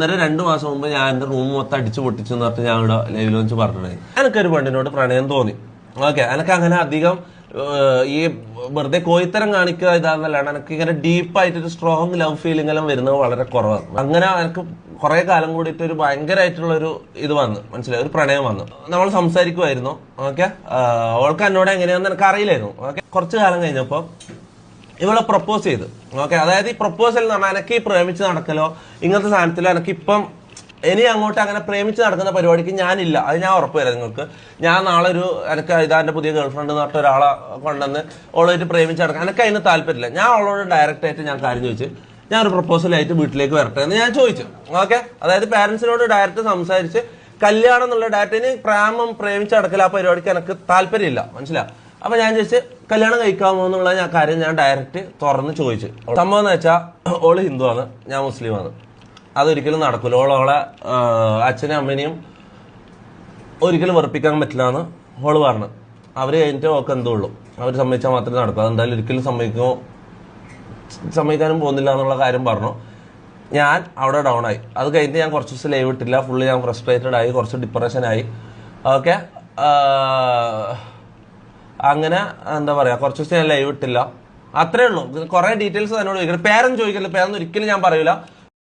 അന്നേരം 2 മാസം മുമ്പ് ഞാൻ എന്റെ റൂം മൊത്തം അടിച്ചു പൊട്ടിച്ചു എന്ന് പറഞ്ഞിട്ട് ഞാൻ ഇവിടെ ലൈവിൽ വെച്ച് പറഞ്ഞത് എനിക്കൊരു പെണ്ണിനോട് പ്രണയം തോന്നി. ഓക്കെ, എനിക്ക് അങ്ങനെ അധികം ഈ വെറുതെ കോയിത്തരം കാണിക്കുക ഇതാന്നല്ലാണ്ട് എനിക്ക് ഇങ്ങനെ ഡീപ്പായിട്ടൊരു സ്ട്രോങ് ലവ് ഫീലിംഗ് എല്ലാം വരുന്നത് വളരെ കുറവാണ്. അങ്ങനെ എനിക്ക് കുറെ കാലം കൂടിയിട്ട് ഒരു ഭയങ്കരമായിട്ടുള്ള ഒരു ഇത് വന്നു, മനസ്സിലായി, ഒരു പ്രണയം വന്നു. നമ്മൾ സംസാരിക്കുമായിരുന്നു. ഓക്കെ, അവൾക്ക് എന്നോട് എങ്ങനെയാണെന്ന് എനിക്ക് അറിയില്ലായിരുന്നു. ഓക്കെ, കുറച്ചു കാലം കഴിഞ്ഞപ്പോൾ ഇവളെ പ്രപ്പോസ് ചെയ്തു. ഓക്കെ, അതായത് ഈ പ്രപ്പോസൽ എന്ന് പറഞ്ഞാൽ എനിക്ക് ഈ പ്രേമിച്ച് നടക്കലോ ഇങ്ങനത്തെ സാധനത്തിലോ എനിക്കിപ്പം ഇനി അങ്ങോട്ട് അങ്ങനെ പ്രേമിച്ച് നടക്കുന്ന പരിപാടിക്ക് ഞാനില്ല. അത് ഞാൻ ഉറപ്പ് തരാം നിങ്ങൾക്ക്. ഞാൻ നാളെ എനിക്ക് ഇതാൻ്റെ പുതിയ ഗേൾ ഫ്രണ്ട് എന്ന് പറഞ്ഞിട്ട് ഒരാളെ കൊണ്ടുവന്ന് അവളായിട്ട് പ്രേമിച്ച് നടക്കാൻ എനിക്ക് അതിന് താല്പര്യമില്ല. ഞാൻ അവളോട് ഡയറക്റ്റ് ആയിട്ട് ഞാൻ കാര്യം ചോദിച്ചു, ഞാൻ ഒരു പ്രപ്പോസലായിട്ട് വീട്ടിലേക്ക് വരട്ടെ എന്ന് ഞാൻ ചോദിച്ചു. ഓക്കെ, അതായത് പാരന്റ്സിനോട് ഡയറക്റ്റ് സംസാരിച്ച് കല്യാണം എന്നുള്ള ഡയറക്റ്റിന് പ്രേമിച്ച് നടക്കൽ ആ പരിപാടിക്ക് എനിക്ക് താല്പര്യമില്ല, മനസ്സിലാവും. അപ്പൊ ഞാൻ ചോദിച്ചു കല്യാണം കഴിക്കാമോ എന്നുള്ള കാര്യം ഞാൻ ഡയറക്റ്റ് തുറന്ന് ചോദിച്ചു. സംഭവം എന്ന് വെച്ചാൽ ഓള് ഹിന്ദുവാണ്, ഞാൻ മുസ്ലിമാണ്. അതൊരിക്കലും നടക്കില്ല. ഓളെ അച്ഛനും അമ്മേനെയും ഒരിക്കലും വെറുപ്പിക്കാൻ പറ്റില്ല എന്ന് ഓള് പറഞ്ഞു. അവര് കഴിഞ്ഞിട്ട് ഓക്കെ എന്തോ ഉള്ളൂ, അവർ സമ്മതിച്ചാൽ മാത്രമേ നടക്കൂ. അതെന്തായാലും ഒരിക്കലും സമ്മതിക്കാനും പോകുന്നില്ല എന്നുള്ള കാര്യം പറഞ്ഞു. ഞാൻ അവിടെ ഡൗൺ ആയി. അത് കഴിഞ്ഞിട്ട് ഞാൻ കുറച്ച് ദിവസം ലൈവ് ഇട്ടില്ല. ഫുള്ള് ഞാൻ ഫ്രസ്ട്രേറ്റഡ് ആയി, കുറച്ച് ഡിപ്രഷനായി. ഓക്കെ, അങ്ങനെ എന്താ പറയാ, കുറച്ച് ദിവസം ഞാൻ ലൈവ് ഇട്ടില്ല. അത്രേ ഉള്ളൂ. കുറെ ഡീറ്റെയിൽസ് എന്നോട് ചോദിക്കണം. പേരൊന്നും ചോദിക്കില്ല, പേരൊന്നും ഒരിക്കലും ഞാൻ പറയൂല.